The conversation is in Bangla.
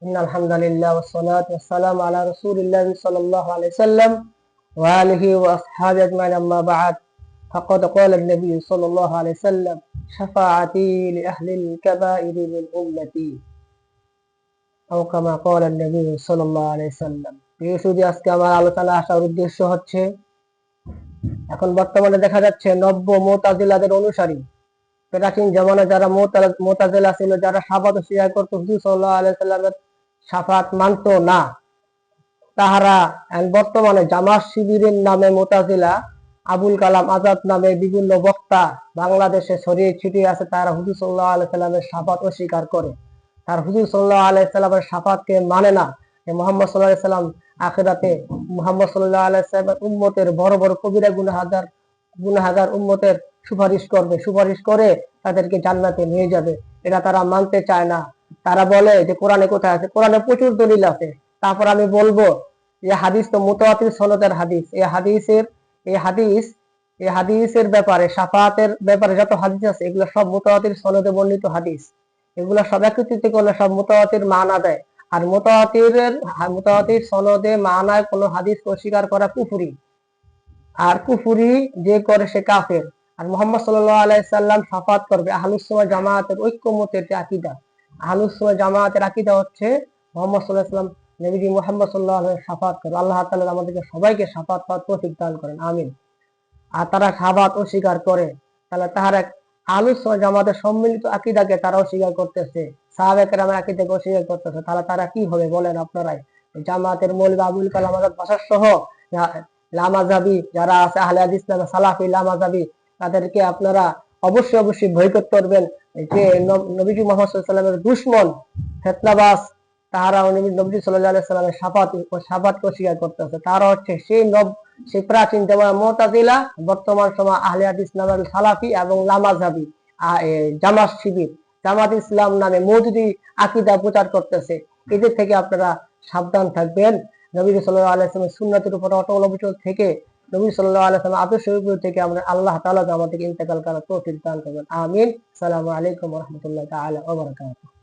ইন্নাল হামদুলিল্লাহ ওয়াস সালাতু ওয়াস সালামু আলা রাসূলিল্লাহ সাল্লাল্লাহু আলাইহি ওয়াসাল্লাম ওয়া আলিহি ওয়া আসহাবিহি আজমাইন, আম্মা বা'দ। ফাকাদ ক্বালা an-নাবী সাল্লাল্লাহু আলাইহি ওয়াসাল্লাম শাফাআতি লি আহলিল কাবাইরি মিন উম্মতি, আও কামা ক্বালা an-নাবী সাল্লাল্লাহু আলাইহি ওয়াসাল্লাম। আজকে আমার আলোচনা আসার উদ্দেশ্য হচ্ছে, এখন বর্তমানে দেখা যাচ্ছে নব্য মুতাজিলাদের অনুসারী, প্রাচীন জামানায় যারা মুতাজিলা ছিল, যারা শাফাত স্বীকার করত, হুজুর সাল্লাল্লাহু আলাইহি ওয়াসাল্লামের শাফাত মানত না, তাহারা বর্তমানে জামাত শিবিরের নামে মুতাজিলা, আবুল কালাম আজাদ নামে বিভিন্ন বক্তা বাংলাদেশে ছড়িয়ে ছিটিয়ে আছে, তারা হুজুর সাল্লাল্লাহু আলাইহি ওয়াসাল্লামের শাফাত অস্বীকার করে। তার হুজুর সাল্লাল্লাহু আলাইহি ওয়াসাল্লামের শাফাতকে মানে না। মুহাম্মদ সাল্লাল্লাহু আলাইহি ওয়াসাল্লাম আখিরাতে মুহাম্মদ সাল্লাল্লাহু আলাইহি ওয়াসাল্লামের উম্মতের বড় বড় কবিরা গুনাহগার উম্মতের সুপারিশ করে তাদেরকে জান্নাতে নিয়ে যাবে। এটা তারা মানতে চায় না। তারা বলে যে কোরআনে কোথায় আছে? কোরআনে প্রচুর দলিল আছে। তারপর আমি বলবো যে হাদিস তো মুতাওয়াতির সনদের হাদিস। এই হাদিসের ব্যাপারে, শাফাতের ব্যাপারে যত হাদিস আছে, এগুলো সব মুতাওয়াতির সনদে বর্ণিত হাদিস। এগুলো সব একত্রিত করলে সব মুতাওয়াতির মানা দেয়। আর মুতাওয়াতির সনদে মানায় কোনো হাদিস অস্বীকার করা কুফরি। আর কুফরি যে করে সে কাফের। আর মুহাম্মদ সাল্লাল্লাহু আলাইহি সাল্লাম শাফাত করবে। আহলুস সুন্নাহ জামাতের ঐক্যমতের যে আকীদা, আহলুস সুন্নাহ জামাতের আকীদা হচ্ছে মুহাম্মদ সাল্লাল্লাহু আলাইহি সাল্লাম, নবীজি মুহাম্মদ সাল্লাল্লাহু আলাইহি ওয়াসাল্লাম শাফাত করবে। আল্লাহ তাআলা আমাদেরকে সবাইকে শাফাত পাওয়ার তৌফিক দান করেন, আমিন। আর তারা শাফাত অস্বীকার করে, তাহলে তাহারা আহলুস সুন্নাহ জামাতের সম্মিলিত আকীদাকে তারা অস্বীকার করতেছে, সাহাবায়ে কেরামের আকীদাকে অস্বীকার করতেছে। তাহলে তারা কি হবে বলেন আপনারাই? জামাতের মৌলবী আবুল কালাম আজাদ বাসার সহ লামাযাবি যারা আছে, আহলে হাদিস নামে সালাফি লামাযাবি, তাদেরকে আপনারা অবশ্যই ভয় করতে পারবেন যে নবীজি মুহাম্মদ সাল্লাল্লাহু আলাইহি ওয়াসাল্লামের দুশমন, ফিতনাবাজ, তারা নবীজি সাল্লাল্লাহু আলাইহি ওয়াসাল্লামের শাফাতকে অস্বীকার করতেছে। তারা হচ্ছে সেই প্রাচীন জামাত মুতাজিলা, বর্তমান সময় আহলে হাদিস নামে সালাফি এবং লামাযাবি, জামাত শিবির, জামাত ইসলাম নামে মওদুদি আকীদা প্রচার করতেছে। এদের থেকে আপনারা সাবধান থাকবেন। নবী সাল্লাল্লাহু আলাইহি ওয়াসাল্লামের সুন্নাতের উপর অটল অবিচল থেকে, নবী সাল্লাল্লাহু আলাইহি ওয়াসাল্লামের আদর্শের উপর থেকে আমরা আল্লাহ তাআলা আমাদেরকে ইন্তেকাল করার তৌফিক দান করবেন, আমিন। আসসালামু আলাইকুম ওয়া রাহমাতুল্লাহি তাআলা ওয়া বারাকাতুহু।